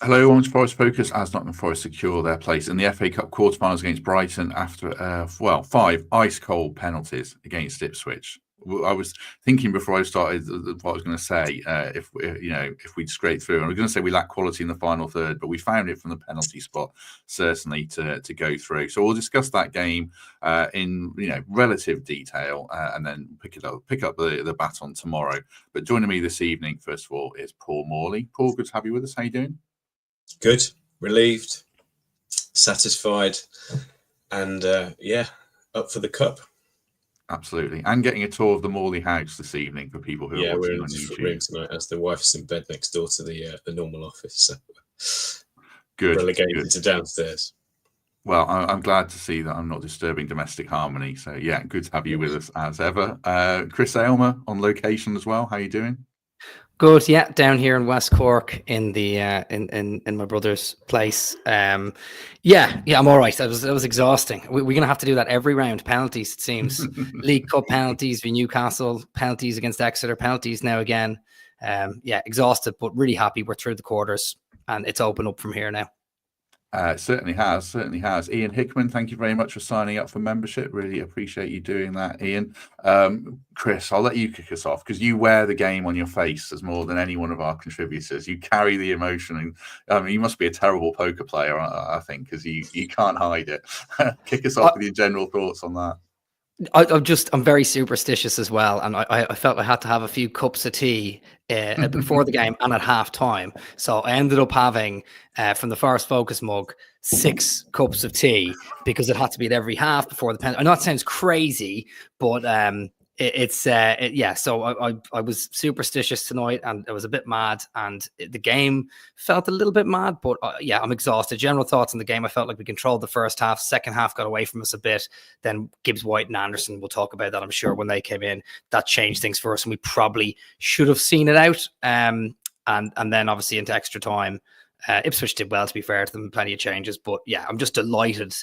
Hello, Orange Forest focus as Nottingham Forest secure their place in the FA Cup quarterfinals against Brighton after, 5 ice-cold penalties against Ipswich. I was thinking before I started what I was going to say, if we'd scrape through. And I was going to say we lack quality in the final third, but we found it from the penalty spot, certainly, to go through. So we'll discuss that game in relative detail and then pick up the baton tomorrow. But joining me this evening, first of all, is Paul Morley. Paul, good to have you with us. How you doing? Good, relieved, satisfied, and up for the cup. Absolutely, and getting a tour of the Morley house this evening for people who are watching on YouTube. We're in room tonight as the wife's in bed next door to the normal office. So good, relegated to downstairs. Well, I'm glad to see that I'm not disturbing domestic harmony. So yeah, good to have you with us as ever. Chris Aylmer on location as well. How you doing? Good, yeah, down here in West Cork in the in my brother's place. I'm all right. That was exhausting. We're gonna have to do that every round. Penalties, it seems. League Cup penalties for Newcastle, penalties against Exeter, penalties now again. Exhausted, but really happy we're through the quarters and it's open up from here now. Certainly has. Ian Hickman, thank you very much for signing up for membership. Really appreciate you doing that, Ian. Chris, I'll let you kick us off because you wear the game on your face as more than any one of our contributors. You carry the emotion, and you must be a terrible poker player, I think, because you can't hide it. Kick us off with your general thoughts on that. I'm very superstitious as well, and I felt I had to have a few cups of tea before the game and at half time. So I ended up having from the Forest Focus mug 6 cups of tea because it had to be at every half before the pen. I know it sounds crazy, but So I was superstitious tonight, and I was a bit mad, and the game felt a little bit mad. But I'm exhausted. General thoughts on the game: I felt like we controlled the first half. Second half got away from us a bit. Then Gibbs, White, and Anderson. We'll talk about that, I'm sure, when they came in. That changed things for us, and we probably should have seen it out. And then obviously into extra time, Ipswich did well. To be fair to them, plenty of changes. But yeah, I'm just delighted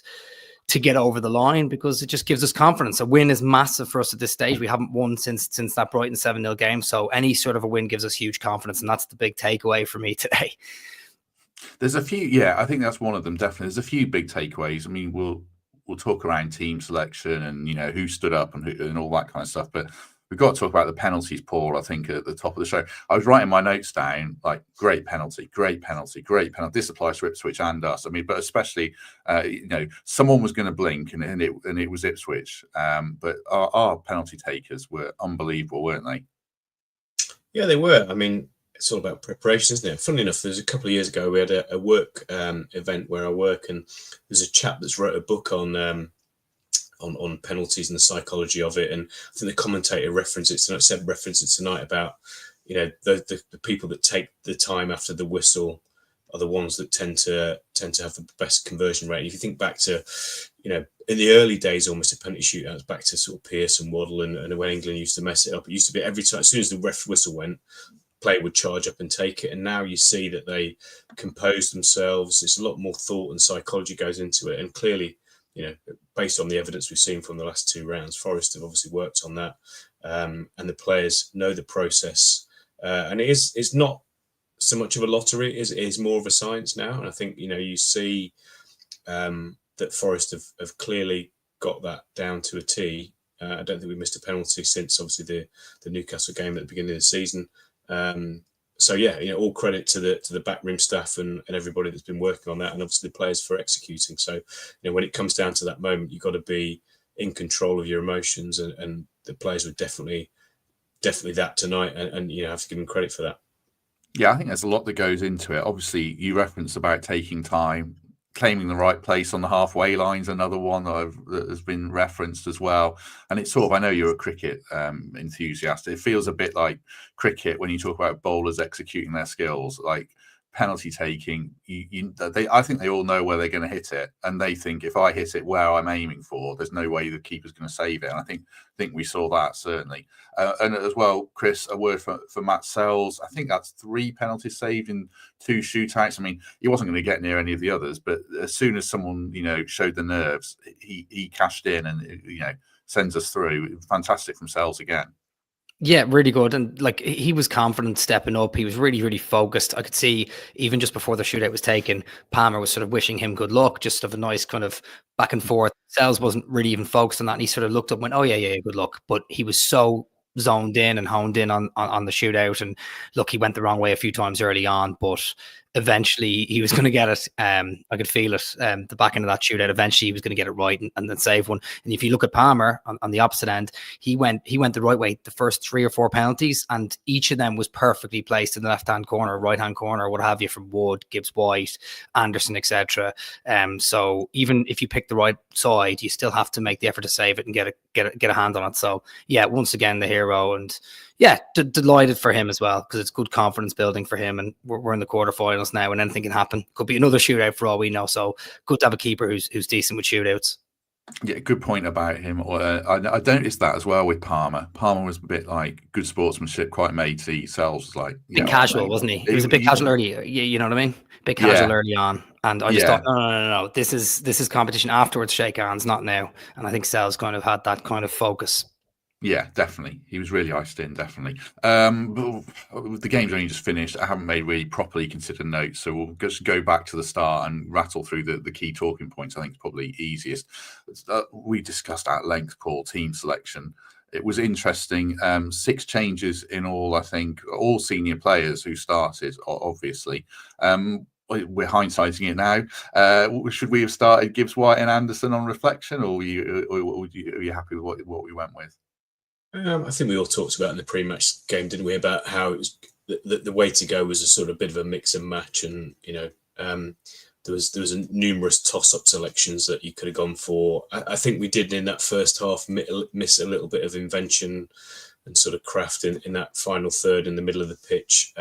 to get over the line because it just gives us confidence. A win is massive for us at this stage. We haven't won since that Brighton 7-0 game. So any sort of a win gives us huge confidence. And that's the big takeaway for me today. There's a few, I think that's one of them. Definitely. There's a few big takeaways. I mean, we'll talk around team selection and, who stood up and all that kind of stuff. But we've got to talk about the penalties, Paul, I think, at the top of the show. I was writing my notes down, like, great penalty. This applies to Ipswich and us. I mean, but especially, someone was going to blink and it was Ipswich. But our penalty takers were unbelievable, weren't they? Yeah, they were. I mean, it's all about preparation, isn't it? Funnily enough, there's a couple of years ago, we had a work event where I work, and there's a chap that's wrote a book on penalties and the psychology of it, and I think the commentator referenced it tonight about the people that take the time after the whistle are the ones that tend to have the best conversion rate. And if you think back to in the early days almost of penalty shootouts, back to sort of Pearce and Waddle and when England used to mess it up, it used to be every time as soon as the ref whistle went, player would charge up and take it, and now you see that they compose themselves. It's a lot more thought and psychology goes into it, and clearly, based on the evidence we've seen from the last 2 rounds, Forest have obviously worked on that, and the players know the process. And it's not so much of a lottery; it is more of a science now. And I think you see that Forest have clearly got that down to a T. I don't think we missed a penalty since obviously the Newcastle game at the beginning of the season. All credit to the backroom staff and everybody that's been working on that, and obviously the players for executing. So, when it comes down to that moment, you've got to be in control of your emotions, and the players were definitely that tonight, and you have to give them credit for that. Yeah, I think there's a lot that goes into it. Obviously, you referenced about taking time, claiming the right place on the halfway line's another one that has been referenced as well. And it's sort of, I know you're a cricket enthusiast. It feels a bit like cricket when you talk about bowlers executing their skills, like penalty taking. I think they all know where they're going to hit it, and they think if I hit it where I'm aiming for, there's no way the keeper's going to save it. And I think we saw that certainly. And as well, Chris, a word for Matz Sels. I think that's 3 penalties saved in 2 shootouts. I mean, he wasn't going to get near any of the others, but as soon as someone showed the nerves, he cashed in and sends us through. Fantastic from Sels again. Yeah, really good. And like he was confident stepping up. He was really, really focused. I could see even just before the shootout was taken, Palmer was sort of wishing him good luck, just of a nice kind of back and forth. Sels wasn't really even focused on that. And he sort of looked up and went, oh, yeah, good luck. But he was so zoned in and honed in on the shootout. And look, he went the wrong way a few times early on, but eventually he was going to get it. I could feel it. The back end of that shootout, eventually he was going to get it right and then save one. And if you look at Palmer on the opposite end, he went the right way the first 3 or 4 penalties, and each of them was perfectly placed in the left-hand corner, right-hand corner, what have you, from Wood, Gibbs White, Anderson, etc. So even if you pick the right side, you still have to make the effort to save it and get a hand on it. So yeah, once again the hero, and yeah, delighted for him as well, because it's good confidence building for him, and we're in the quarterfinals now, and anything can happen. Could be another shootout for all we know. So good to have a keeper who's decent with shootouts. Yeah, good point about him. I noticed that as well with Palmer. Palmer was a bit like good sportsmanship, quite matey. Sels was like casual, wasn't he? He was a bit casual early. You know what I mean? Bit casual early on, and I just thought, no. This is competition afterwards. Shake hands, not now. And I think Sels kind of had that kind of focus. Yeah, definitely. He was really iced in, definitely. But the game's only just finished. I haven't made really properly considered notes, so we'll just go back to the start and rattle through the key talking points. I think it's probably easiest. We discussed at length, Paul, team selection. It was interesting. 6 changes in all, I think, all senior players who started, obviously. We're hindsighting it now. Should we have started Gibbs, White and Anderson on reflection, or were you happy with what we went with? I think we all talked about in the pre-match game, didn't we, about how it was the way to go was a sort of bit of a mix and match, and there was numerous toss-up selections that you could have gone for. I think we did in that first half miss a little bit of invention and sort of craft in that final third in the middle of the pitch,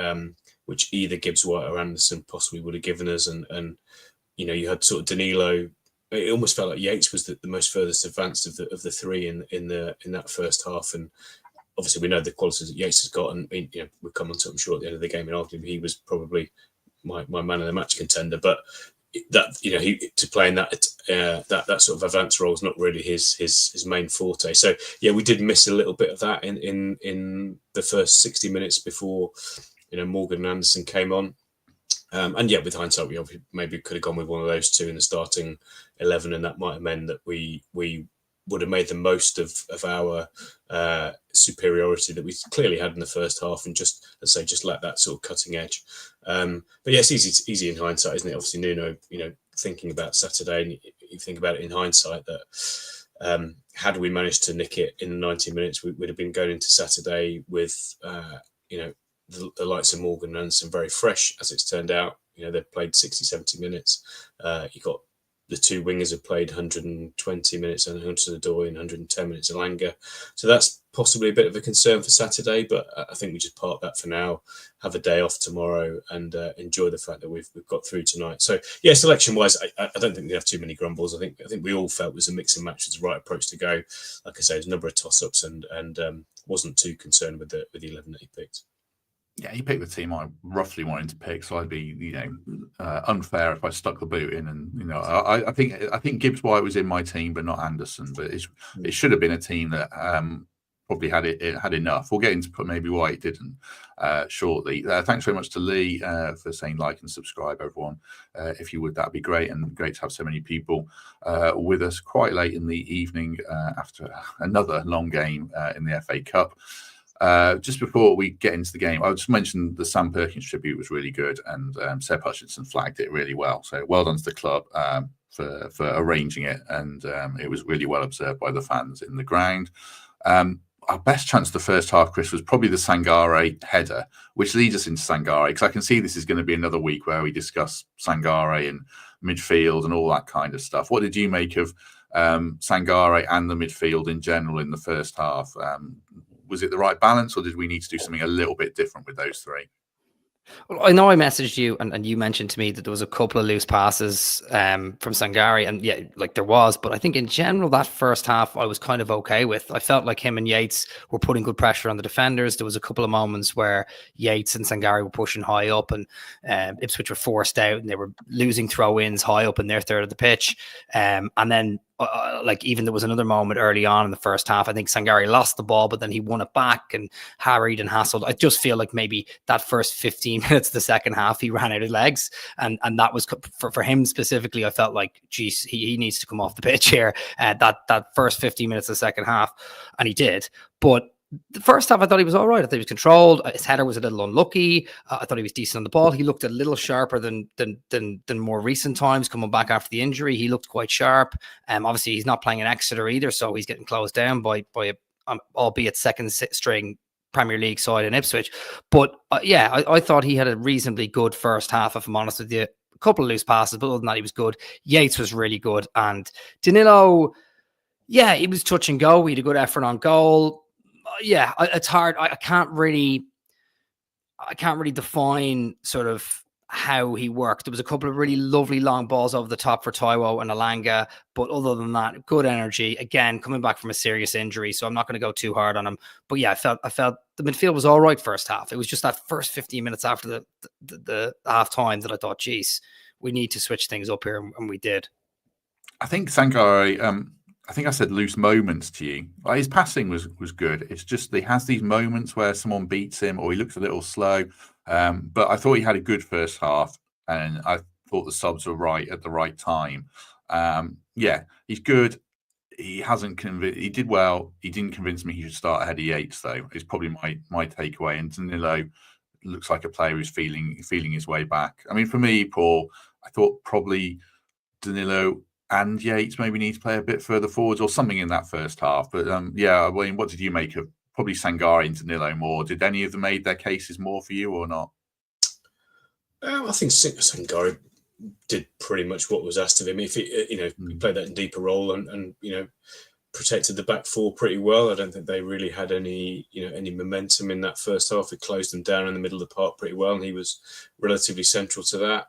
which either Gibbs, White or Anderson possibly would have given us, and you had sort of Danilo. It almost felt like Yates was the most furthest advanced of the 3 in that first half, and obviously we know the qualities that Yates has got, and we'll come on to, I'm sure, at the end of the game, and arguably he was probably my man of the match contender. But that he to play in that sort of advanced role is not really his main forte. So yeah, we did miss a little bit of that in the first 60 minutes before Morgan and Anderson came on. And yeah, with hindsight, we obviously maybe could have gone with one of those 2 in the starting 11, and that might have meant that we would have made the most of our superiority that we clearly had in the first half, and just let that sort of cutting edge. But yeah, it's easy in hindsight, isn't it? Obviously, Nuno, thinking about Saturday, and you think about it in hindsight that had we managed to nick it in 90 minutes, we would have been going into Saturday with the likes of Morgan and Anderson very fresh, as it's turned out. They've played 60, 70 minutes. You got the 2 wingers have played 120 minutes, and Hudson-Odoi and 110 minutes in Langer. So that's possibly a bit of a concern for Saturday, but I think we just park that for now, have a day off tomorrow, and enjoy the fact that we've got through tonight. So yeah, selection-wise, I don't think we have too many grumbles. I think we all felt it was a mix and match was the right approach to go. Like I say, there's a number of toss-ups, and wasn't too concerned with the 11 that he picked. Yeah, he picked the team I roughly wanted to pick, so I'd be, unfair if I stuck the boot in. And I think Gibbs White was in my team, but not Anderson. But it should have been a team that probably had enough. We'll get into maybe why it didn't shortly. Thanks very much to Lee for saying like and subscribe, everyone. If you would, that'd be great, and great to have so many people with us quite late in the evening after another long game in the FA Cup. Just before we get into the game, I'll just mention the Sam Perkins tribute was really good, and Seb Hutchinson flagged it really well. So well done to the club for arranging it, and it was really well observed by the fans in the ground. Our best chance of the first half, Chris, was probably the Sangare header, which leads us into Sangare, because I can see this is going to be another week where we discuss Sangare and midfield and all that kind of stuff. What did you make of Sangare and the midfield in general in the first half? Was it the right balance, or did we need to do something a little bit different with those 3? Well, I know I messaged you and you mentioned to me that there was a couple of loose passes from Sangare, and yeah, like there was, but I think in general that first half I was kind of okay with. I felt like him and Yates were putting good pressure on the defenders. There was a couple of moments where Yates and Sangare were pushing high up, and Ipswich were forced out, and they were losing throw-ins high up in their third of the pitch. And then like even there was another moment early on in the first half. I think Sangare lost the ball, but then he won it back and harried and hassled. I just feel like maybe that first 15 minutes of the second half, he ran out of legs. And that was for him specifically. I felt like, geez, he needs to come off the pitch here. That first 15 minutes of the second half, and he did. But the first half, I thought he was all right. I thought he was controlled. His header was a little unlucky. I thought he was decent on the ball. He looked a little sharper than more recent times. Coming back after the injury, he looked quite sharp. Obviously, he's not playing in Exeter either, so he's getting closed down by albeit second string Premier League side in Ipswich. But I thought he had a reasonably good first half, if I'm honest with you. A couple of loose passes, but other than that, he was good. Yates was really good. And Danilo, he was touch and go. He had a good effort on goal. It's hard. I can't really define sort of how he worked. There was a couple of really lovely long balls over the top for Taiwo and Alanga, but other than that, good energy. Again, coming back from a serious injury, so I'm not going to go too hard on him. But I felt the midfield was all right first half. It was just that first 15 minutes after the half time that I thought, geez, we need to switch things up here, and we did. I think Sangare, I think I said loose moments to you. Like, his passing was good. It's just he has these moments where someone beats him or he looks a little slow. But I thought he had a good first half, and I thought the subs were right at the right time. He's good. He hasn't he did well. He didn't convince me he should start ahead of Yates, though. It's probably my takeaway. And Danilo looks like a player who's feeling his way back. I mean, for me, Paul, I thought probably Danilo and Yates maybe need to play a bit further forwards or something in that first half. But what did you make of probably Sangare and Danilo more? Did any of them made their cases more for you or not? I think Sangare did pretty much what was asked of him. If he played that deeper role and protected the back four pretty well. I don't think they really had any momentum in that first half. It closed them down in the middle of the park pretty well, and he was relatively central to that.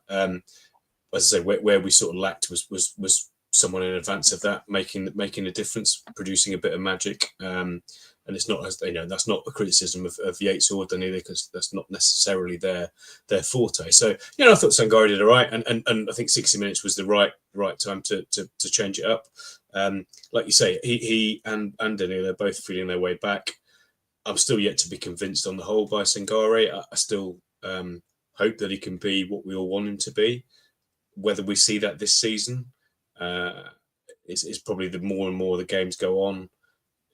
As I say, where we sort of lacked was someone in advance of that making a difference, producing a bit of magic. And it's not, as that's not a criticism of Yates or Danilo, because that's not necessarily their forte. So I thought Sangare did all right, and I think 60 minutes was the right time to change it up. Like you say, he and Danilo are both feeling their way back. I'm still yet to be convinced on the whole by Sangare. I still hope that he can be what we all want him to be. Whether we see that this season is probably the more and more the games go on,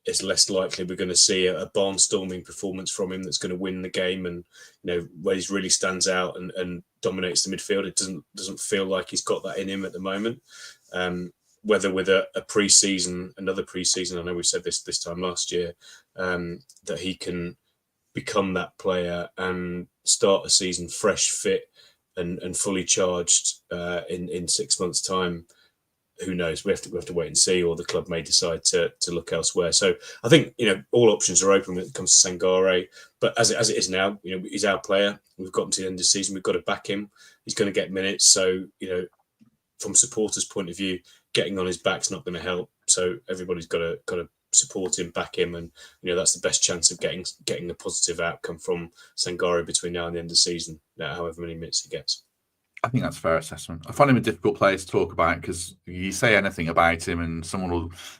it's less likely we're going to see a barnstorming performance from him that's going to win the game, and where he really stands out and dominates the midfield. It doesn't feel like he's got that in him at the moment. Whether with another pre-season, I know we said this time last year, that he can become that player and start a season fresh, fit, and fully charged in 6 months' time. Who knows? We have to wait and see, or the club may decide to look elsewhere. So I think all options are open when it comes to Sangare. But as it is now, he's our player. We've got him to the end of the season. We've got to back him. He's going to get minutes. So from supporters' point of view, getting on his back's not going to help. So everybody's got to support him, back him, and that's the best chance of getting a positive outcome from Sangare between now and the end of the season, however many minutes he gets. I think that's a fair assessment. I find him a difficult player to talk about, because you say anything about him and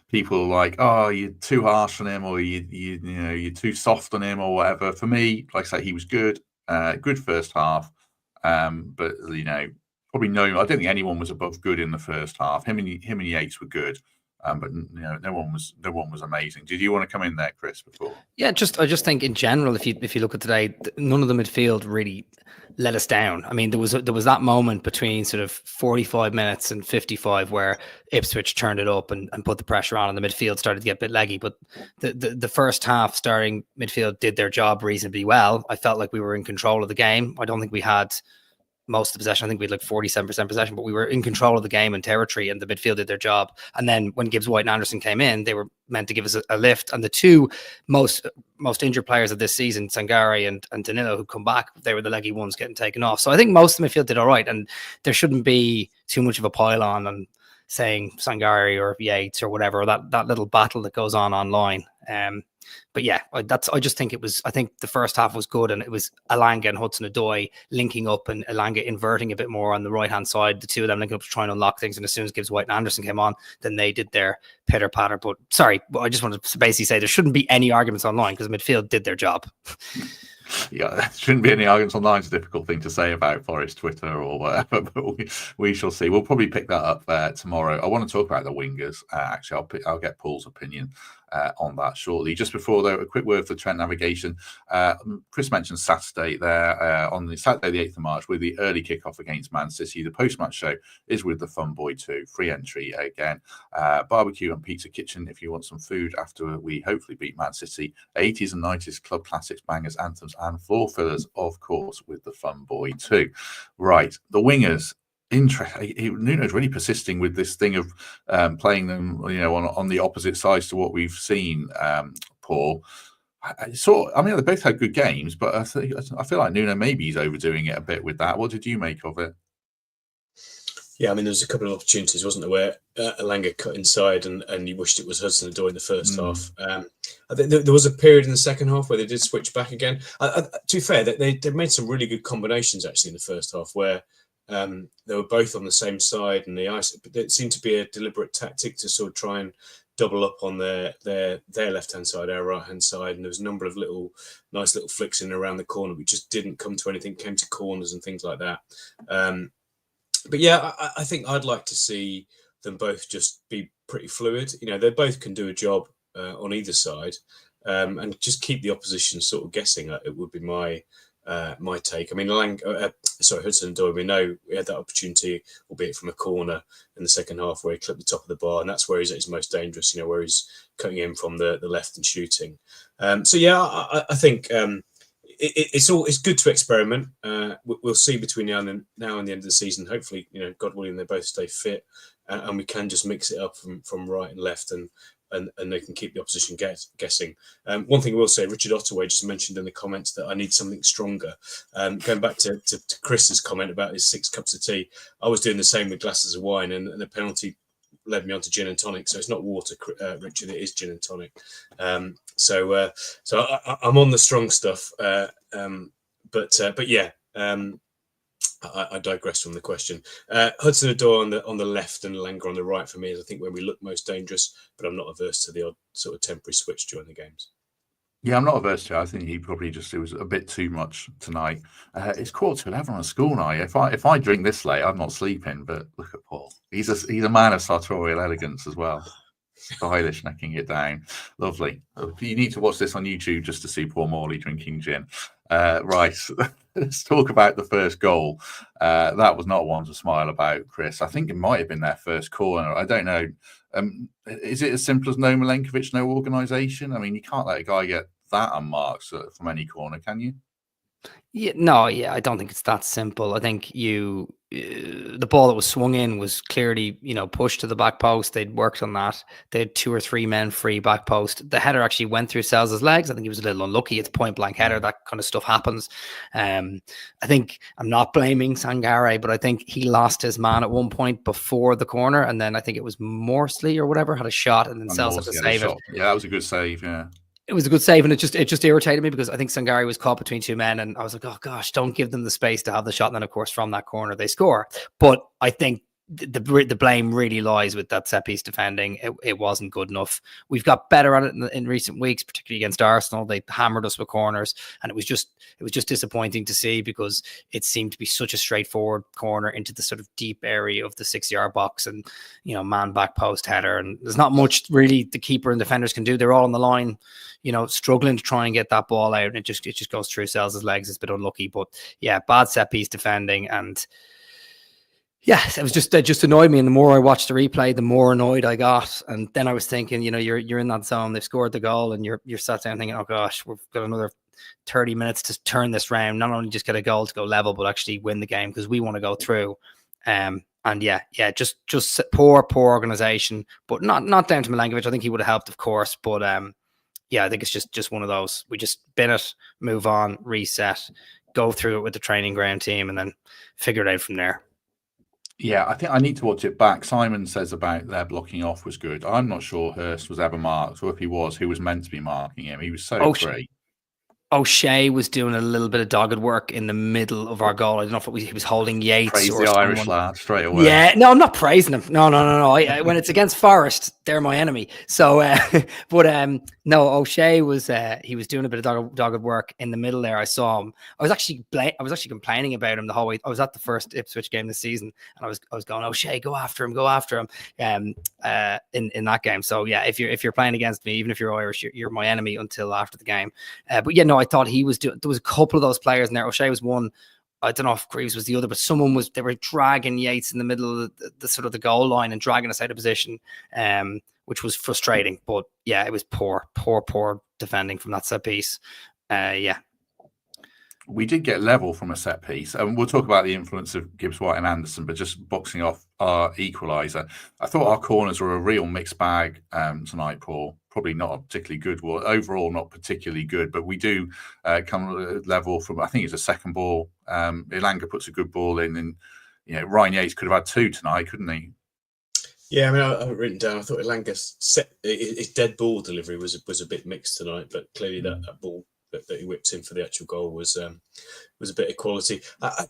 people are like, oh, you're too harsh on him, or you're too soft on him, or whatever. For me, like I say, he was good, good first half. But probably I don't think anyone was above good in the first half. Him and Yates were good. But no one was amazing. Did you want to come in there, Chris, before? Yeah, I just think in general, if you look at today, none of the midfield really let us down. I mean, there was that moment between sort of 45 minutes and 55 where Ipswich turned it up and put the pressure on, and the midfield started to get a bit leggy. But the first half, starting midfield did their job reasonably well. I felt like we were in control of the game. I don't think we had most of the possession. I think we had like 47% possession, but we were in control of the game and territory, and the midfield did their job. And then when Gibbs White and Anderson came in, they were meant to give us a lift. And the two most injured players of this season, Sangare and Danilo, who come back, they were the leggy ones getting taken off. So I think most of the midfield did all right, and there shouldn't be too much of a pile on saying Sangare or Yates or whatever, or that little battle that goes on online. But yeah, I just think I think the first half was good, and it was Elanga and Hudson-Odoi linking up and Elanga inverting a bit more on the right-hand side, the two of them linking up to try and unlock things. And as soon as Gibbs White and Anderson came on, then they did their pitter-patter. But sorry, I just wanted to basically say there shouldn't be any arguments online because midfield did their job. Yeah, there shouldn't be any arguments online. It's a difficult thing to say about Forest Twitter or whatever, but we shall see. We'll probably pick that up tomorrow. I want to talk about the wingers. Actually, I'll get Paul's opinion on that shortly. Just before, though, a quick word for Trent navigation. Chris mentioned Saturday there, on the Saturday the 8th of March, with the early kickoff against Man City. The post-match show is with the Fun Boy 2. Free entry again. Barbecue and pizza kitchen if you want some food after we hopefully beat Man City. 80s and 90s club classics, bangers, anthems, and floor fillers, of course, with the Fun Boy 2. Right, the wingers. Nuno's really persisting with this thing of playing them, on the opposite sides to what we've seen. Paul, I mean, they both had good games, but I feel like Nuno maybe he's overdoing it a bit with that. What did you make of it? Yeah, I mean, there's a couple of opportunities, wasn't there, where Elanga cut inside and you wished it was Hudson-Odoi in the first half. I think there was a period in the second half where they did switch back again. To be fair, they made some really good combinations actually in the first half where they were both on the same side, and it seemed to be a deliberate tactic to sort of try and double up on their left-hand side, our right-hand side, and there was a number of nice little flicks in and around the corner, which just didn't come to anything, came to corners and things like that. But yeah, I think I'd like to see them both just be pretty fluid. They both can do a job on either side, and just keep the opposition sort of guessing. It would be my take. I mean, Hudson-Odoi, we know we had that opportunity, albeit from a corner in the second half where he clipped the top of the bar, and that's where he's at his most dangerous, where he's cutting in from the left and shooting. So yeah, I think it's good to experiment. We'll see between now and the end of the season. Hopefully, God willing, they both stay fit, and we can just mix it up from right and left, and they can keep the opposition guessing. One thing I will say, Richard Ottaway just mentioned in the comments that I need something stronger. Going back to Chris's comment about his 6 cups of tea, I was doing the same with glasses of wine, and the penalty led me on to gin and tonic. So it's not water, Richard, it is gin and tonic. So I'm on the strong stuff. But yeah. I digress from the question. Hudson-Odoi on the left and Elanga on the right for me is, I think, when we look most dangerous, but I'm not averse to the odd sort of temporary switch during the games. Yeah, I'm not averse to it. I think he probably it was a bit too much tonight. It's 11:15 on a school night. If I drink this late, I'm not sleeping. But look at Paul. He's a man of sartorial elegance as well. Stylish, necking it down. Lovely. You need to watch this on YouTube just to see Paul Morley drinking gin. Right. Let's talk about the first goal. That was not one to smile about, Chris. I think it might have been their first corner. I don't know. Is it as simple as no Milenkovic, no organisation? I mean, you can't let a guy get that unmarked from any corner, can you? Yeah, no, I don't think it's that simple. I think the ball that was swung in was clearly, pushed to the back post. They'd worked on that. They had 2 or 3 men free back post. The header actually went through Sels' legs. I think he was a little unlucky. It's point blank header. That kind of stuff happens. I think I'm not blaming Sangare, but I think he lost his man at one point before the corner, and then I think it was Morsley or whatever had a shot, and then Sels had to save it. Yeah, that was a good save. Yeah. It was a good save, and it just irritated me because I think Sangare was caught between 2 men, and I was like, oh gosh, don't give them the space to have the shot. And then, of course, from that corner they score. But I think the blame really lies with that set piece defending. It wasn't good enough. We've got better at it in recent weeks, particularly against Arsenal. They hammered us with corners, and it was just disappointing to see because it seemed to be such a straightforward corner into the sort of deep area of the 6-yard box, and man back post header, and there's not much really the keeper and defenders can do. They're all on the line, struggling to try and get that ball out, and it just goes through Sels' legs. It's a bit unlucky, but yeah, bad set piece defending. And yeah, it just annoyed me. And the more I watched the replay, the more annoyed I got. And then I was thinking, you're in that zone. They've scored the goal, and you're sat down thinking, oh gosh, we've got another 30 minutes to turn this round. Not only just get a goal to go level, but actually win the game because we want to go through. And just poor organisation, but not down to Milenkovic. I think he would have helped, of course, but I think it's just one of those. We just bin it, move on, reset, go through it with the training ground team, and then figure it out from there. Yeah, I think I need to watch it back. Simon says about their blocking off was good. I'm not sure Hurst was ever marked, or if he was, who was meant to be marking him. He was so free. O'Shea was doing a little bit of dogged work in the middle of our goal. I don't know if he was holding Yates Praise or the someone. Irish lad straight away. Yeah, no, I'm not praising him. No. When it's against Forest, they're my enemy. So, no, O'Shea was he was doing a bit of dogged work in the middle there. I saw him. I was actually complaining about him the whole way. I was at the first Ipswich game this season, and I was going, O'Shea, go after him. In that game. So yeah, if you're playing against me, even if you're Irish, you're my enemy until after the game. But yeah, no, I thought he was doing. There was a couple of those players in there. O'Shea was one. I don't know if Greaves was the other, but they were dragging Yates in the middle of the sort of the goal line and dragging us out of position, which was frustrating. But yeah, it was poor defending from that set piece. Yeah. We did get level from a set piece, and we'll talk about the influence of Gibbs White and Anderson, but just boxing off our equaliser. I thought our corners were a real mixed bag tonight, Paul. Probably not a particularly good one. Overall, not particularly good, but we do come level from, I think it's a second ball. Elanga puts a good ball in, and Ryan Yates could have had 2 tonight, couldn't he? Yeah, I mean, I've written down, I thought Elanga's his dead ball delivery was a bit mixed tonight, but clearly that ball that he whipped in for the actual goal was a bit of quality.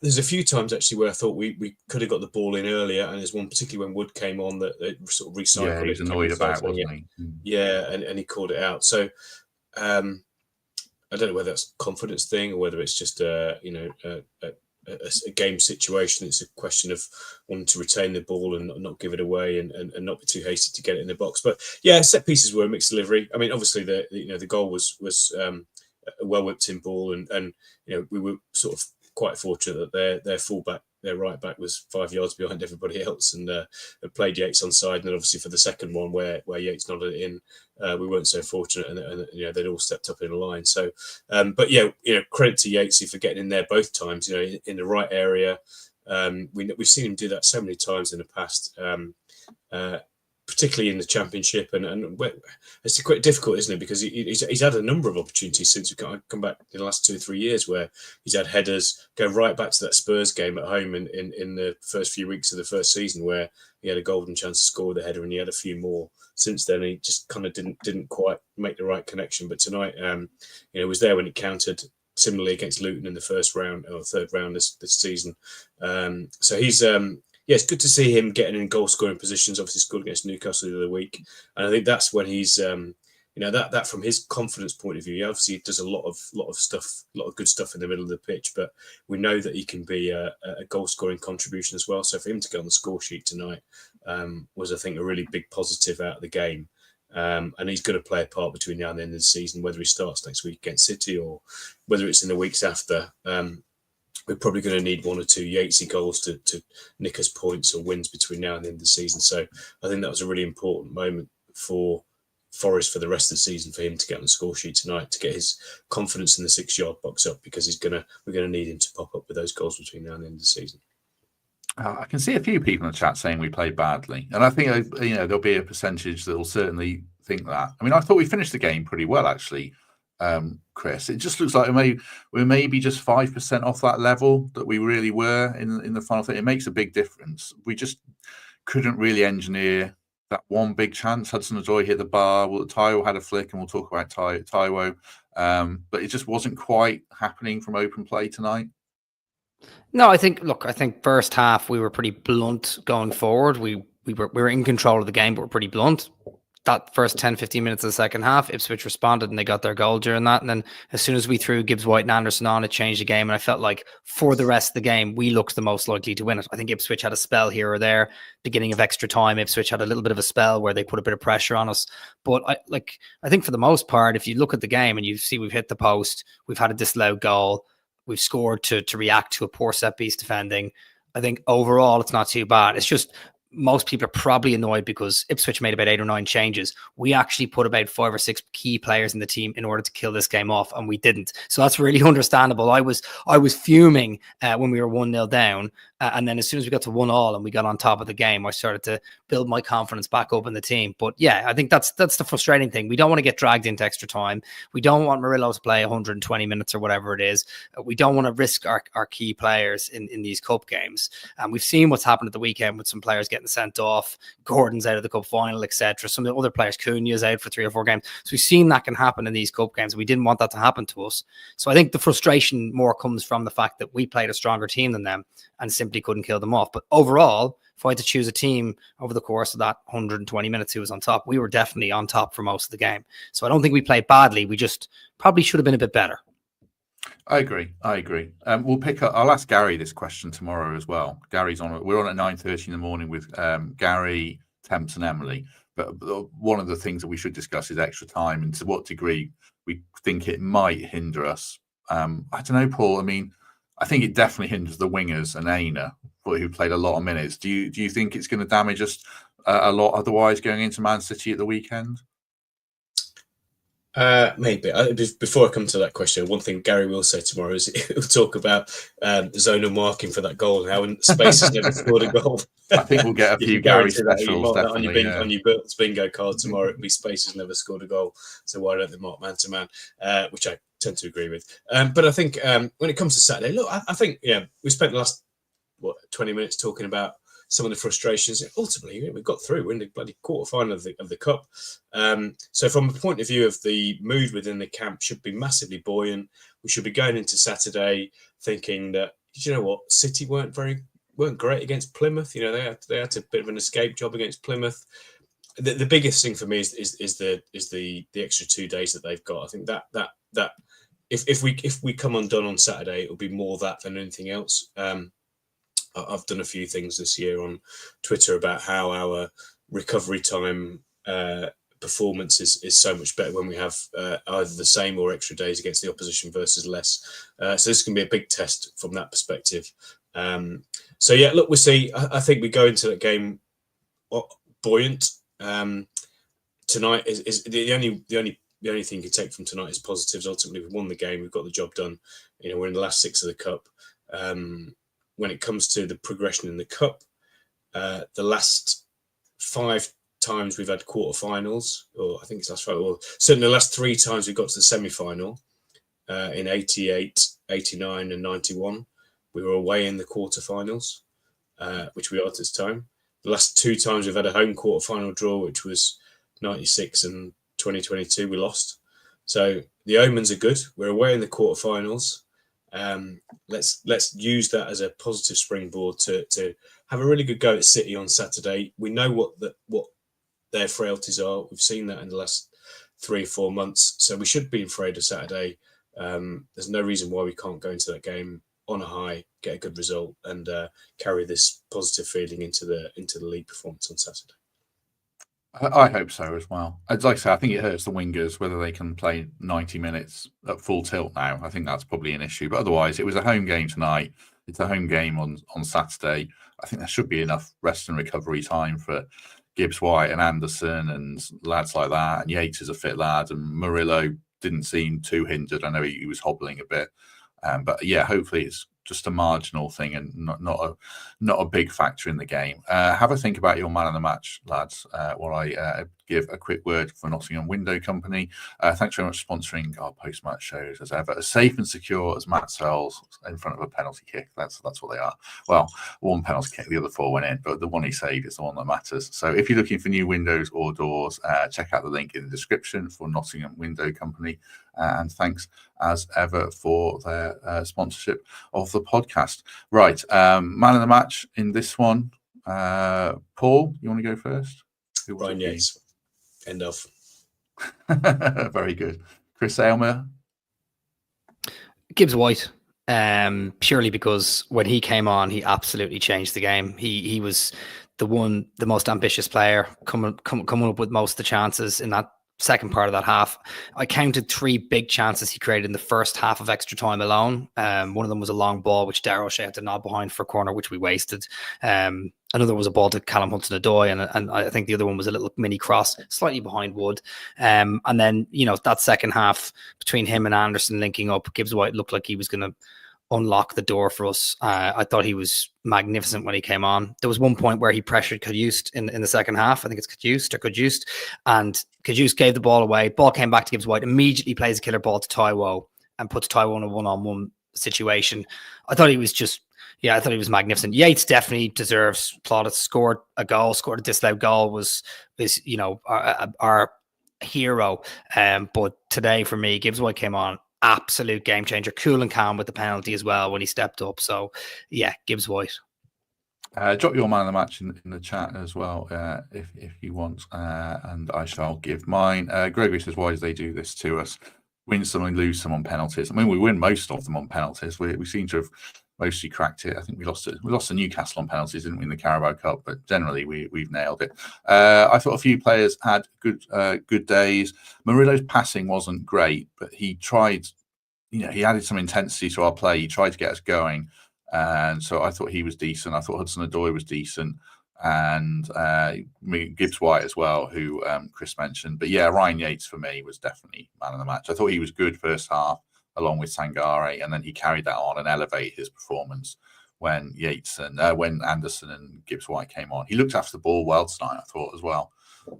There's a few times actually where I thought we could have got the ball in earlier, and there's one particularly when Wood came on that sort of recycled. Yeah, he was annoyed about, wasn't he? Yeah, and he called it out. So I don't know whether that's a confidence thing or whether it's just a game situation. It's a question of wanting to retain the ball and not give it away and not be too hasty to get it in the box. But yeah, set pieces were a mixed delivery. I mean, obviously the goal was a well whipped in ball, and we were sort of quite fortunate that their fullback, their right back, was 5 yards behind everybody else and played Yates onside. And then obviously for the second one where Yates nodded it in, we weren't so fortunate, and they'd all stepped up in a line. So, but yeah, credit to Yatesy for getting in there both times. In the right area. We've seen him do that so many times in the past. Particularly in the Championship, and it's quite difficult, isn't it? Because he's had a number of opportunities since we've come back in the last 2 or 3 years, where he's had headers go right back to that Spurs game at home in the first few weeks of the first season, where he had a golden chance to score the header, and he had a few more since then. He just kind of didn't quite make the right connection. But tonight, was there when it counted. Similarly against Luton in the first round or third round this season. So he's. Yeah, it's good to see him getting in goal scoring positions. Obviously scored against Newcastle the other week, and I think that's when he's, that from his confidence point of view, he obviously does a lot of stuff, a lot of good stuff in the middle of the pitch. But we know that he can be a goal scoring contribution as well. So for him to get on the score sheet tonight was, I think, a really big positive out of the game. And he's going to play a part between now and the end of the season, whether he starts next week against City or whether it's in the weeks after. We're probably going to need 1 or 2 Yatesy goals to nick us points or wins between now and the end of the season. So I think that was a really important moment for Forest for the rest of the season, for him to get on the score sheet tonight, to get his confidence in the 6-yard box up, because we're going to need him to pop up with those goals between now and the end of the season. I can see a few people in the chat saying we played badly, and I think there'll be a percentage that will certainly think that. I mean, I thought we finished the game pretty well, actually. Chris, it just looks like we're maybe just 5% off that level that we really were in the final thing. It makes a big difference. We just couldn't really engineer that one big chance. Hudson-Odoi hit the bar. Taiwo had a flick, and we'll talk about Taiwo. But it just wasn't quite happening from open play tonight. No, I think first half we were pretty blunt going forward. We were in control of the game, but we're pretty blunt. That first 10, 15 minutes of the second half, Ipswich responded and they got their goal during that. And then as soon as we threw Gibbs White and Anderson on, it changed the game. And I felt like for the rest of the game, we looked the most likely to win it. I think Ipswich had a spell here or there. Beginning of extra time, Ipswich had a little bit of a spell where they put a bit of pressure on us. But I think for the most part, if you look at the game and you see we've hit the post, we've had a disallowed goal, we've scored to react to a poor set piece defending. I think overall it's not too bad. It's just most people are probably annoyed because Ipswich made about 8 or 9 changes. We actually put about 5 or 6 key players in the team in order to kill this game off, and we didn't. So that's really understandable. I was fuming when we were 1-0 down, and then as soon as we got to 1-1 and we got on top of the game, I started to build my confidence back up in the team. But yeah, I think that's the frustrating thing. We don't want to get dragged into extra time. We don't want Murillo to play 120 minutes or whatever it is. We don't want to risk our key players in these cup games. And we've seen what's happened at the weekend with some players getting sent off. Gordon's out of the cup final, etc. Some of the other players, Cunha's out for 3 or 4 games. So we've seen that can happen in these cup games. We didn't want that to happen to us. So I think the frustration more comes from the fact that we played a stronger team than them and simply couldn't kill them off. But overall, if I had to choose a team over the course of that 120 minutes who was on top, we were definitely on top for most of the game. So I don't think we played badly. We just probably should have been a bit better. I agree. We'll pick up. I'll ask Gary this question tomorrow as well. Gary's on. We're on at 9:30 in the morning with Gary, Temps, and Emily. But one of the things that we should discuss is extra time and to what degree we think it might hinder us. I don't know, Paul. I mean, I think it definitely hinders the wingers and Aylmer, who played a lot of minutes. Do you think it's going to damage us a lot otherwise going into Man City at the weekend? Maybe. Before I come to that question, one thing Gary will say tomorrow is he'll talk about zonal marking for that goal and how Space has never scored a goal. I think we'll get a few Gary specials definitely. On your bingo card tomorrow, it'll be Space has never scored a goal, so why don't they mark man to man? Which I tend to agree with. But I think when it comes to Saturday, look, I think we spent the last 20 minutes talking about some of the frustrations. Ultimately, we got through. We're in the bloody quarterfinal of the cup. So from a point of view of the mood within the camp, should be massively buoyant. We should be going into Saturday thinking that, you know what, City weren't great against Plymouth. You know, they had a bit of an escape job against Plymouth. The biggest thing for me is the extra 2 days that they've got. I think that if we come undone on Saturday, it'll be more that than anything else. I've done a few things this year on Twitter about how our recovery time performance is so much better when we have either the same or extra days against the opposition versus less. So this can be a big test from that perspective. So yeah, look, we'll see. I think we go into that game buoyant. Tonight is the only thing you can take from tonight is positives. Ultimately, we've won the game. We've got the job done. You know, we're in the last 6 of the cup. When it comes to the progression in the cup, the last 5 times we've had quarterfinals, or I think it's last 5, or certainly the last 3 times we got to the semi-final in 88, 89 and 91, we were away in the quarterfinals, which we are at this time. The last 2 times we've had a home quarterfinal draw, which was 96 and 2022, we lost. So the omens are good. We're away in the quarterfinals. Let's use that as a positive springboard to have a really good go at City on Saturday. We know what their frailties are. We've seen that in the last 3 or 4 months, so we should be afraid of Saturday. There's no reason why we can't go into that game on a high, get a good result, and carry this positive feeling into the league performance on Saturday. I hope so as well. Like I say, I think it hurts the wingers whether they can play 90 minutes at full tilt now. I think that's probably an issue. But otherwise, it was a home game tonight. It's a home game on Saturday. I think there should be enough rest and recovery time for Gibbs White and Anderson and lads like that. And Yates is a fit lad. And Murillo didn't seem too hindered. I know he was hobbling a bit. But yeah, hopefully it's just a marginal thing and not a big factor in the game. Have a think about your man of the match, lads, while I give a quick word for Nottingham Window Company. Thanks very much for sponsoring our post-match shows as ever. As safe and secure as Matz Sels in front of a penalty kick. That's what they are. Well, one penalty kick, the other 4 went in, but the one he saved is the one that matters. So if you're looking for new windows or doors, check out the link in the description for Nottingham Window Company. And thanks as ever for their sponsorship of the podcast. Right, man of the match in this one. Paul, you want to go first? Brian Yates. End of. Very good. Chris Aylmer. Gibbs White. Purely because when he came on, he absolutely changed the game. He was the most ambitious player, coming up with most of the chances in that second part of that half. I counted 3 big chances he created in the first half of extra time alone. One of them was a long ball, which Darrow had to nod behind for a corner, which we wasted. And Another was a ball to Callum Hudson-Odoi, and I think the other one was a little mini cross, slightly behind Wood. And then, that second half between him and Anderson linking up, Gibbs White looked like he was going to unlock the door for us. I thought he was magnificent when he came on. There was one point where he pressured Caduce in the second half. I think it's Caduce, and Caduce gave the ball away. Ball came back to Gibbs White, immediately plays a killer ball to Taiwo and puts Taiwo in a one-on-one situation. I thought he was magnificent. Yates definitely deserves plaudits. Scored a disallowed goal, is our hero. But today for me, Gibbs White came on, absolute game changer, cool and calm with the penalty as well when he stepped up. So yeah, Gibbs White. Drop your man of the match in the chat as well, if you want, and I shall give mine. Gregory says, why do they do this to us? Win some and lose some on penalties. I mean, we win most of them on penalties. We seem to have mostly cracked it. I think we lost to Newcastle on penalties, didn't we, in the Carabao Cup? But generally, we've nailed it. I thought a few players had good days. Murillo's passing wasn't great, but he tried. He added some intensity to our play. He tried to get us going, and so I thought he was decent. I thought Hudson-Odoi was decent, and Gibbs White as well, who Chris mentioned. But yeah, Ryan Yates for me was definitely man of the match. I thought he was good first half, along with Sangare, and then he carried that on and elevated his performance when Yates and when Anderson and Gibbs White came on. He looked after the ball well tonight, I thought, as well,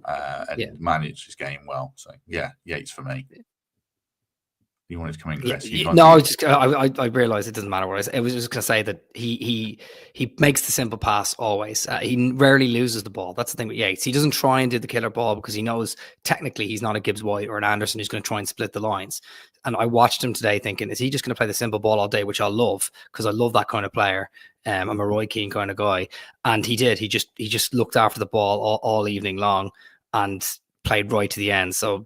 and managed his game well. So yeah, Yates for me. You wanted to come in, Chris? I realised it doesn't matter what I was just going to say that he makes the simple pass always. He rarely loses the ball. That's the thing with Yates. He doesn't try and do the killer ball because he knows technically he's not a Gibbs White or an Anderson who's going to try and split the lines. And I watched him today thinking, is he just going to play the simple ball all day, which I love because I love that kind of player. I'm a Roy Keane kind of guy, and he did. He just looked after the ball all evening long and played right to the end. So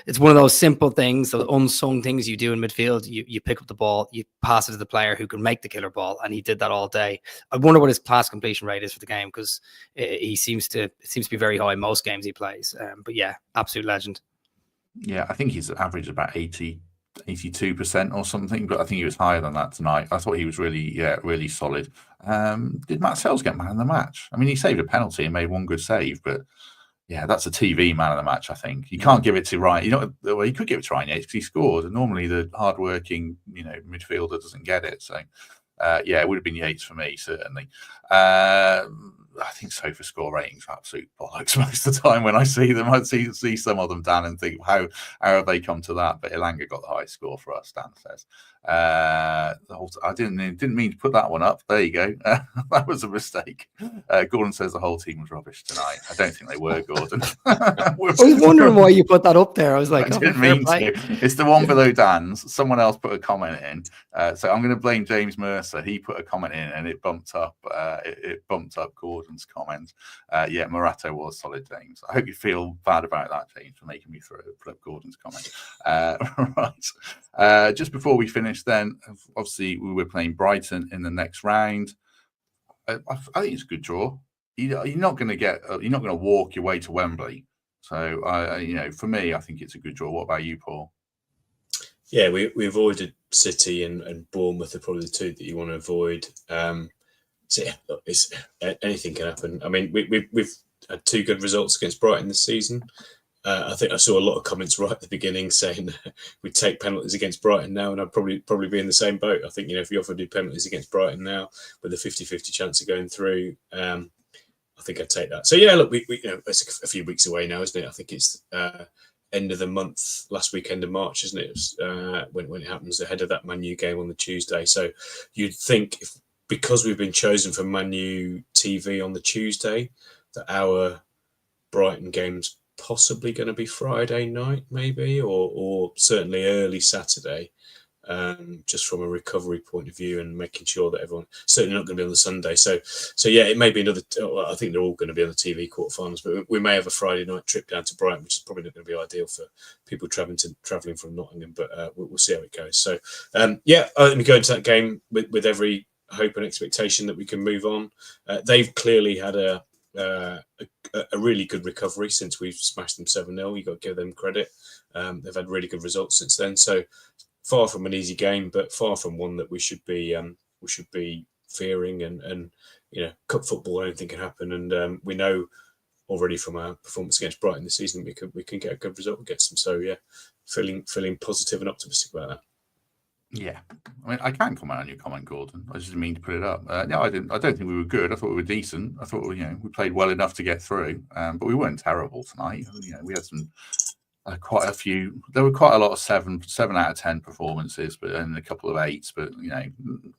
it's one of those simple things, those unsung things you do in midfield. You pick up the ball, you pass it to the player who can make the killer ball, and he did that all day. I wonder what his pass completion rate is for the game, because it seems to be very high most games he plays. But yeah, absolute legend. Yeah, I think he's averaged about 82% or something, but I think he was higher than that tonight. I thought he was really solid. Did Matz Sels get man of the match? I mean, he saved a penalty and made one good save, but yeah, that's a TV man of the match, I think. You can't give it to Ryan. Well, you could give it to Ryan Yates because he scored, and normally the hard-working, midfielder doesn't get it. So, yeah, it would have been Yates for me, certainly. I think SofaScore ratings are absolute bollocks most of the time when I see them. I see some of them, Dan, and think, how have they come to that? But Elanga got the highest score for us, Dan says. I didn't mean to put that one up. There you go. That was a mistake. Gordon says the whole team was rubbish tonight. I don't think they were, Gordon. I was wondering why you put that up there. I was like, I didn't mean to. It's the one below Dan's. Someone else put a comment in. So I'm going to blame James Mercer. He put a comment in and it bumped up. It bumped up Gordon's comment. Yeah, Morato was solid, James. I hope you feel bad about that, James, for making me put up Gordon's comment. Right. Just before we finish, then obviously we were playing Brighton in the next round. I think it's a good draw. You're not going to walk your way to Wembley. So for me, I think it's a good draw. What about you, Paul? Yeah, we avoided City and Bournemouth are probably the two that you want to avoid. So yeah, look, anything can happen. I mean, we've had two good results against Brighton this season. I think I saw a lot of comments right at the beginning saying we'd take penalties against Brighton now, and I'd probably be in the same boat. I think, if you offer to do penalties against Brighton now with a 50-50 chance of going through, I think I'd take that. So yeah, look, we it's a few weeks away now, isn't it? I think it's end of the month, last weekend of March, isn't it? When it happens ahead of that Man U game on the Tuesday. So you'd think because we've been chosen for Man U TV on the Tuesday, that our Brighton game's possibly going to be Friday night, maybe, or certainly early Saturday, just from a recovery point of view and making sure that everyone certainly not going to be on the Sunday. So yeah, it may be another. I think they're all going to be on the TV quarterfinals, but we may have a Friday night trip down to Brighton, which is probably not going to be ideal for people travelling from Nottingham. But we'll see how it goes. So yeah, let me go into that game with every hope and expectation that we can move on. They've clearly had a really good recovery since we've smashed them 7-0. You've got to give them credit. They've had really good results since then. So far from an easy game, but far from one that we should be fearing, and cup football, anything can happen, and we know already from our performance against Brighton this season we can get a good result against them. So yeah, feeling positive and optimistic about that. Yeah, I mean, I can comment on your comment, Gordon. I just didn't mean to put it up. No, I didn't. I don't think we were good. I thought we were decent. I thought we played well enough to get through, but we weren't terrible tonight. We had some quite a few. There were quite a lot of 7 out of 10 performances, but and a couple of 8s. But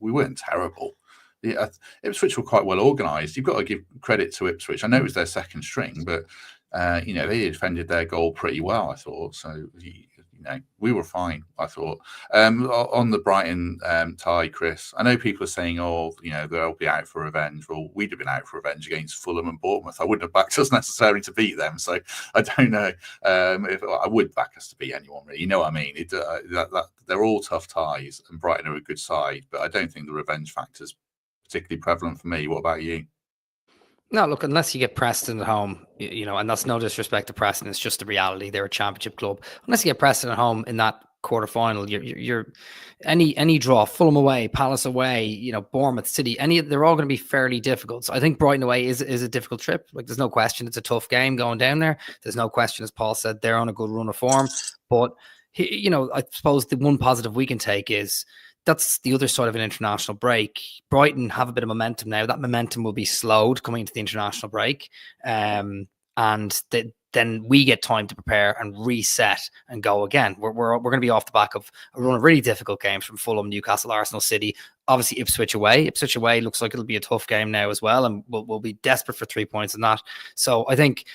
we weren't terrible. Yeah, Ipswich were quite well organised. You've got to give credit to Ipswich. I know it was their second string, but they defended their goal pretty well, I thought. So we were fine, I thought. On the Brighton tie, Chris, I know people are saying, they'll be out for revenge. Well, we'd have been out for revenge against Fulham and Bournemouth. I wouldn't have backed us necessarily to beat them. So I don't know if I would back us to beat anyone, really. You know what I mean? They're all tough ties, and Brighton are a good side, but I don't think the revenge factor's particularly prevalent for me. What about you? No, look, unless you get Preston at home, and that's no disrespect to Preston, it's just the reality. They're a championship club. Unless you get Preston at home in that quarterfinal, you're any draw, Fulham away, Palace away, Bournemouth, City, they're all going to be fairly difficult. So I think Brighton away is a difficult trip. Like, there's no question, it's a tough game going down there. There's no question, as Paul said, they're on a good run of form. But I suppose the one positive we can take is that's the other side of an international break. Brighton have a bit of momentum now. That momentum will be slowed coming into the international break. And then we get time to prepare and reset and go again. We're going to be off the back of a run of really difficult games from Fulham, Newcastle, Arsenal, City. Obviously, Ipswich away. Ipswich away looks like it'll be a tough game now as well. And we'll be desperate for 3 points in that. So I think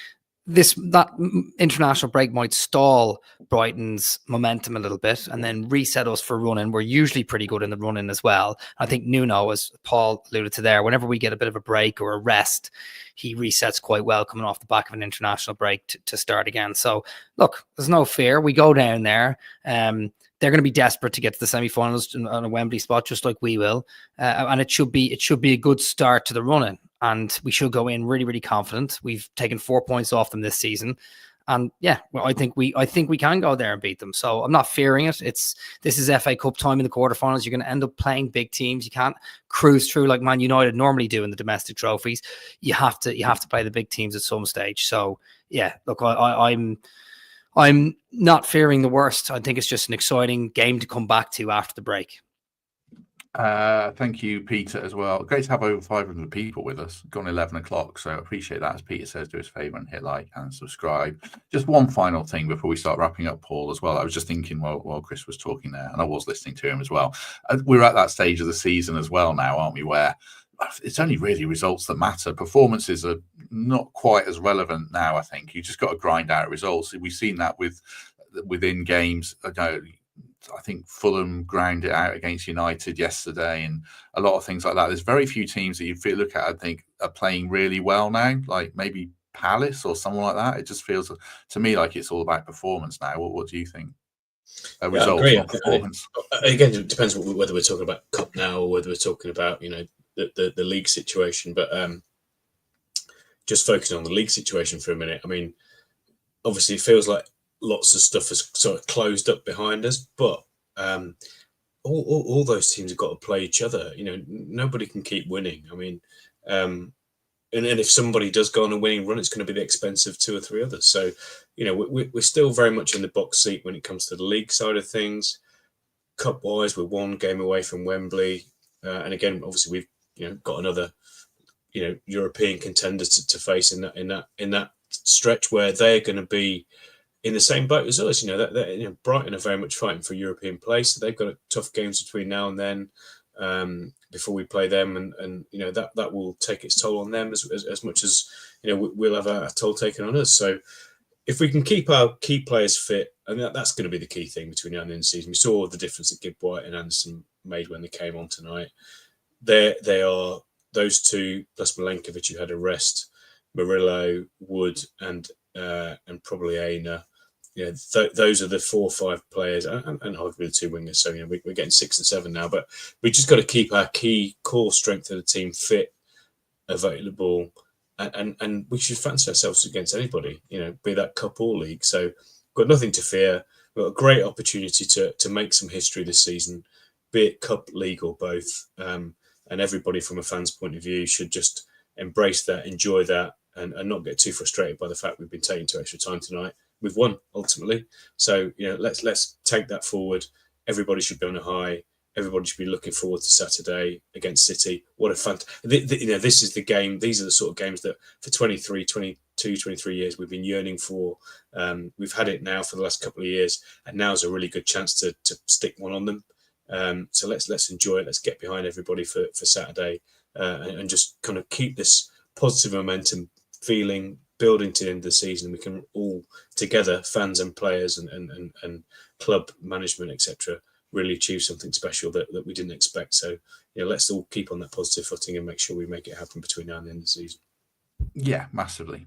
that international break might stall Brighton's momentum a little bit and then reset us for running. We're usually pretty good in the running as well. I think Nuno, as Paul alluded to there, whenever we get a bit of a break or a rest, he resets quite well coming off the back of an international break to start again. So look, there's no fear. We go down there. They're going to be desperate to get to the semi-finals on a Wembley spot, just like we will. And it should be a good start to the running. And we should go in really, really confident. We've taken 4 points off them this season. And yeah, well, I think we can go there and beat them. So I'm not fearing it. This is FA Cup time in the quarterfinals. You're going to end up playing big teams. You can't cruise through like Man United normally do in the domestic trophies. You have to play the big teams at some stage. So yeah, look, I'm not fearing the worst. I think it's just an exciting game to come back to after the break. Thank you, Peter, as well. Great to have over 500 people with us. Gone 11 o'clock, so I appreciate that. As Peter says, do us a favour and hit like and subscribe. Just one final thing before we start wrapping up, Paul, as well. I was just thinking while Chris was talking there, and I was listening to him as well. We're at that stage of the season as well now, aren't we, where it's only really results that matter. Performances are not quite as relevant now, I think. You just got to grind out results. We've seen that within games. I think Fulham ground it out against United yesterday, and a lot of things like that. There's very few teams that you look at, I think, are playing really well now, like maybe Palace or someone like that. It just feels to me like it's all about performance now. What do you think? Results, not performance. Again, it depends whether we're talking about Cup now or whether we're talking about the league situation. But just focusing on the league situation for a minute. I mean, obviously, it feels like lots of stuff has sort of closed up behind us, but all those teams have got to play each other. Nobody can keep winning. I mean, and if somebody does go on a winning run, it's going to be the expense of 2 or 3 others. So, we're still very much in the box seat when it comes to the league side of things. Cup-wise, we're 1 game away from Wembley, and again, obviously, we've got another European contender to face in that stretch where they're going to be in the same boat as us. Brighton are very much fighting for European place, so they've got tough games between now and then before we play them, and that will take its toll on them as much as we'll have a toll taken on us. So if we can keep our key players fit, and that's going to be the key thing between now and the end of the season. We saw the difference that Gibb White and Anderson made when they came on tonight. They are those two plus Milenkovic, who had a rest, Murillo, Wood, and probably Aylmer. Those are the 4 or 5 players, and arguably the 2 wingers. So we're getting 6 and 7 now, but we just got to keep our key core strength of the team fit, available, and we should fancy ourselves against anybody. Be that cup or league. So we've got nothing to fear. We've got a great opportunity to make some history this season, be it cup, league, or both. And and everybody from a fan's point of view should just embrace that, enjoy that, and not get too frustrated by the fact we've been taking to extra time tonight. We've won ultimately, so let's take that forward. Everybody should be on a high. Everybody should be looking forward to Saturday against City. What a fun! This is the game. These are the sort of games that for 23 years we've been yearning for. We've had it now for the last couple of years, and now's a really good chance to stick one on them. So let's enjoy it. Let's get behind everybody for Saturday, and just kind of keep this positive momentum feeling building to the end of the season. We can all together, fans and players and club management, etc., really achieve something special that we didn't expect. So let's all keep on that positive footing and make sure we make it happen between now and the end of the season. Yeah, massively.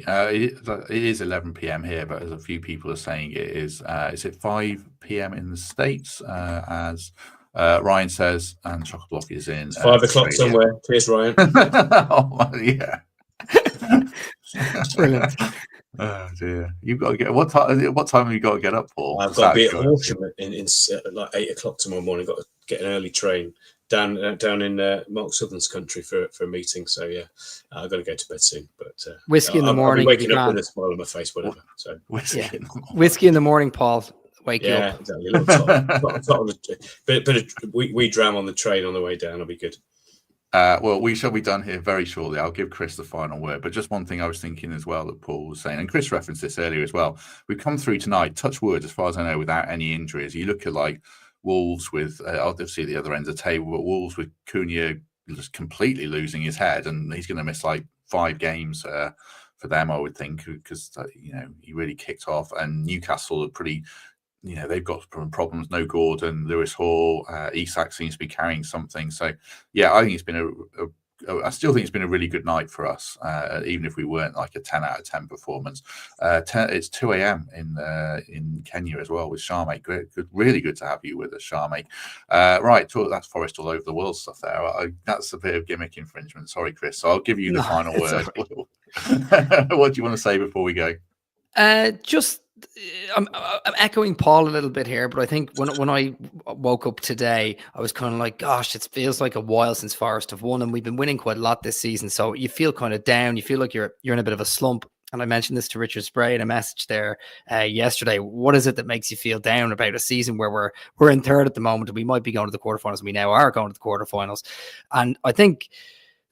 It is 11 p.m. here, but as a few people are saying, it is it 5 p.m. in the States, as Ryan says, and Chock-a-Block is in. It's 5 o'clock somewhere. Cheers, Ryan. Oh, yeah. Brilliant. Oh dear! You've got to get what time have you got to get up for? I've got to be at Horsham in like 8 o'clock tomorrow morning. Got to get an early train down in Mark Southern's country for a meeting. So yeah, I've got to go to bed soon. But whiskey in the morning. I'll be waking up with a smile on my face, whatever. So whiskey in the morning, Paul. Wake you up. Exactly. A little tot on the, we dram on the train on the way down. I'll be good. Well, we shall be done here very shortly. I'll give Chris the final word. But just one thing I was thinking as well that Paul was saying, and Chris referenced this earlier as well. We've come through tonight, touch wood, as far as I know, without any injuries. You look at like Wolves with, obviously the other end of the table, but Wolves with Cunha just completely losing his head, and he's going to miss like 5 games for them, I would think, because he really kicked off. And Newcastle are pretty. They've got problems. No Gordon, Lewis Hall, Isak seems to be carrying something. So, yeah, I think it's been I still think it's been a really good night for us, even if we weren't like a 10 out of 10 performance. It's 2 a.m. in Kenya as well with Sharmake. Really good to have you with us, Sharmake. Right, that's Forest all over the world stuff there. That's a bit of gimmick infringement. Sorry, Chris. So I'll give you the final word. Right. What do you want to say before we go? I'm echoing Paul a little bit here, but I think when I woke up today, I was kind of like, gosh, it feels like a while since Forest have won, and we've been winning quite a lot this season. So you feel kind of down. You feel like you're in a bit of a slump. And I mentioned this to Richard Spray in a message there yesterday. What is it that makes you feel down about a season where we're in third at the moment, and we might be going to the quarterfinals, and we now are going to the quarterfinals? And I think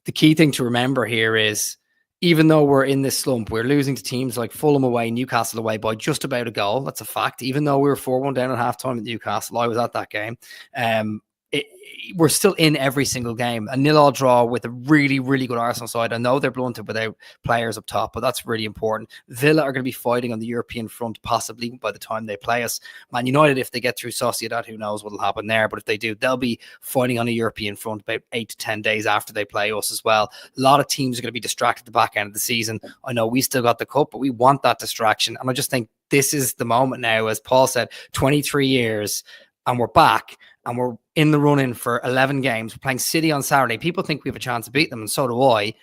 the key thing to remember here is, even though we're in this slump, we're losing to teams like Fulham away, Newcastle away by just about a goal. That's a fact. Even though we were 4-1 down at halftime at Newcastle, I was at that game. We're still in every single game. A 0-0 draw with a really, really good Arsenal side. I know they're blunted without players up top, but that's really important. Villa are going to be fighting on the European front, possibly by the time they play us. Man United, if they get through Sociedad, who knows what will happen there. But if they do, they'll be fighting on a European front about 8 to 10 days after they play us as well. A lot of teams are going to be distracted at the back end of the season. I know we still got the cup, but we want that distraction. And I just think this is the moment now, as Paul said, 23 years, and we're back, and we're in the run-in for 11 games. We're playing City on Saturday. People think we have a chance to beat them, and so do I.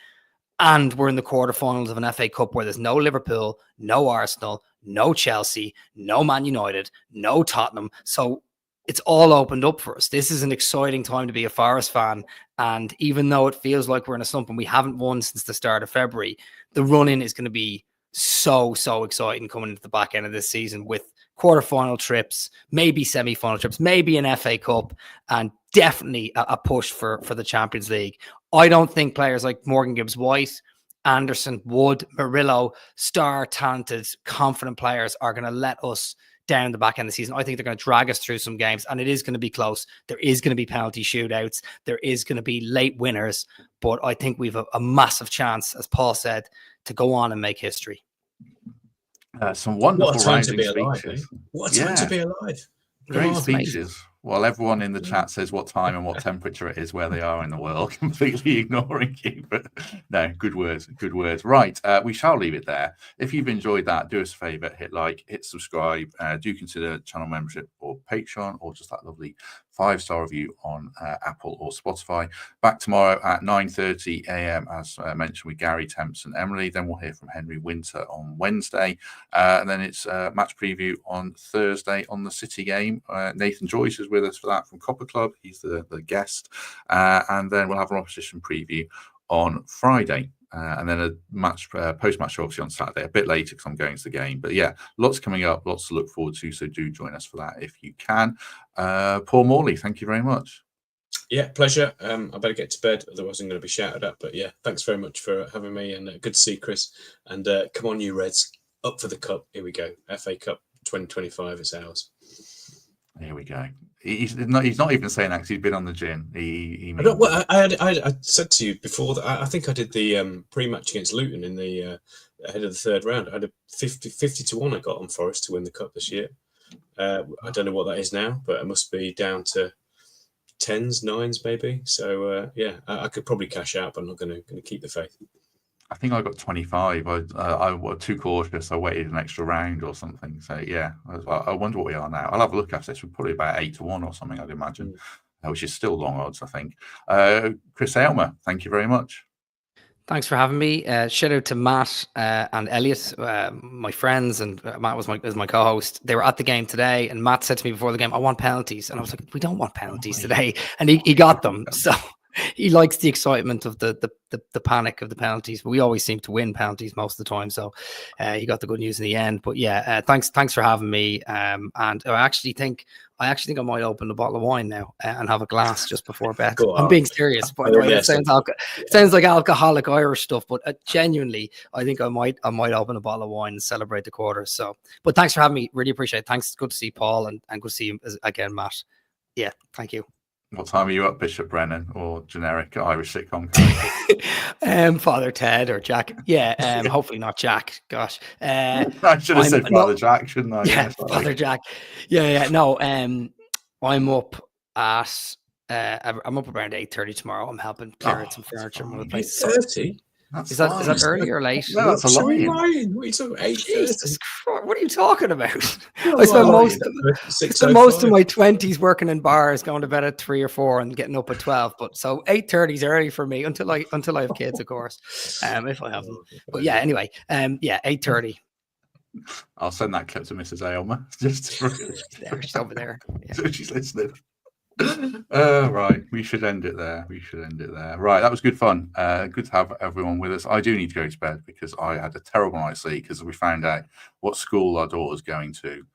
And we're in the quarterfinals of an FA Cup where there's no Liverpool, no Arsenal, no Chelsea, no Man United, no Tottenham. So it's all opened up for us. This is an exciting time to be a Forest fan. And even though it feels like we're in a slump and we haven't won since the start of February, the run-in is going to be so exciting coming into the back end of this season with quarterfinal trips, maybe semi-final trips, maybe an FA Cup, and definitely a push for the Champions League. I don't think players like Morgan Gibbs-White, Anderson, Wood, Murillo, star, talented, confident players are going to let us down the back end of the season. I think they're going to drag us through some games, and it is going to be close. There is going to be penalty shootouts. There is going to be late winners, but I think we've a massive chance, as Paul said, to go on and make history. Some wonderful rousing speeches. What a time to be alive. Great speeches. While everyone in the chat says what time and what temperature it is where they are in the world, completely ignoring you. But no, good words. Right, we shall leave it there. If you've enjoyed that, do us a favour, hit like, hit subscribe. Do consider channel membership or Patreon, or just that lovely 5-star review on Apple or Spotify. Back tomorrow at 9:30 a.m. as mentioned with Gary, Temps and Emily. Then we'll hear from Henry Winter on Wednesday. And then it's match preview on Thursday on the City game. Nathan Joyce is with us for that from Copper Club. He's the guest. And then we'll have an opposition preview on Friday. And then a match post-match show obviously on Saturday, a bit later because I'm going to the game. But yeah, lots coming up, lots to look forward to. So do join us for that if you can. Paul Morley, thank you very much. Yeah, pleasure. I better get to bed, otherwise I'm going to be shouted at. But yeah, thanks very much for having me, and good to see you, Chris. And come on, you Reds, up for the cup. Here we go. FA Cup 2025 is ours. Here we go. He's not even saying that because he's been on the gin. I said to you before that I think I did the pre-match against Luton in the ahead of the third round. I had a 50-1 I got on Forest to win the cup this year. I don't know what that is now, but it must be down to 10s, 9s maybe. So yeah, I could probably cash out, but I'm not going to keep the faith. I think I got 25. I was too cautious. I waited an extra round or something. So yeah, I wonder what we are now. I'll have a look after this. We're probably about 8-1 or something, I'd imagine, which is still long odds, I think. Chris Aylmer, thank you very much. Thanks for having me. Shout out to Matt and Elliot, my friends, and Matt was my co-host. They were at the game today, and Matt said to me before the game, "I want penalties," and I was like, "We don't want penalties today," and he got them. So he likes the excitement of the panic of the penalties, but we always seem to win penalties most of the time. So he got the good news in the end. But yeah, thanks for having me. And I actually think I might open a bottle of wine now and have a glass just before bed. I'm being serious, but it sounds like alcoholic Irish stuff. But genuinely, I think I might open a bottle of wine and celebrate the quarters. So, but thanks for having me. Really appreciate it. Thanks. Good to see Paul and good to see you again, Matt. Yeah, thank you. What time are you up, Bishop Brennan, or generic Irish sitcom character? Father Ted or Jack. Yeah, hopefully not Jack. Gosh. I should have said Father Jack, shouldn't I? Yeah, Father Jack. Yeah. No, I'm up at I'm up around 8:30 tomorrow. I'm helping clear out some furniture in one of the places. 8:30? Is that early or late? No, that's a lie. What are you talking about? 8:30? What are you talking about? I spent most of my 20s working in bars, going to bed at 3 or 4 and getting up at 12. But so 8:30 is early for me until I have kids, of course. If I have them. But yeah, anyway, 8:30. I'll send that clip to Mrs. Aylmer. Just she's over there. Yeah. So she's listening. Right, we should end it there. Right, that was good fun. Good to have everyone with us. I do need to go to bed because I had a terrible night's sleep because we found out what school our daughter's going to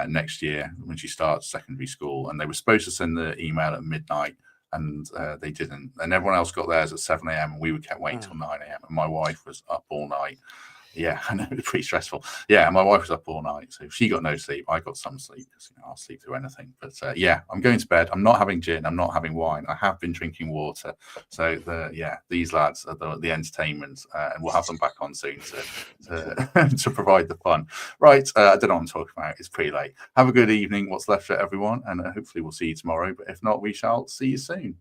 next year when she starts secondary school, and they were supposed to send the email at midnight, and they didn't, and everyone else got theirs at 7 a.m. and we kept waiting till 9 a.m. and my wife was up all night. Yeah, I know, it was pretty stressful. Yeah, my wife was up all night, so she got no sleep. I got some sleep because I'll sleep through anything. But yeah, I'm going to bed. I'm not having gin. I'm not having wine. I have been drinking water. So these lads are the entertainment, and we'll have them back on soon to provide the fun. Right, I don't know what I'm talking about. It's pretty late. Have a good evening. What's left for everyone, and hopefully we'll see you tomorrow. But if not, we shall see you soon.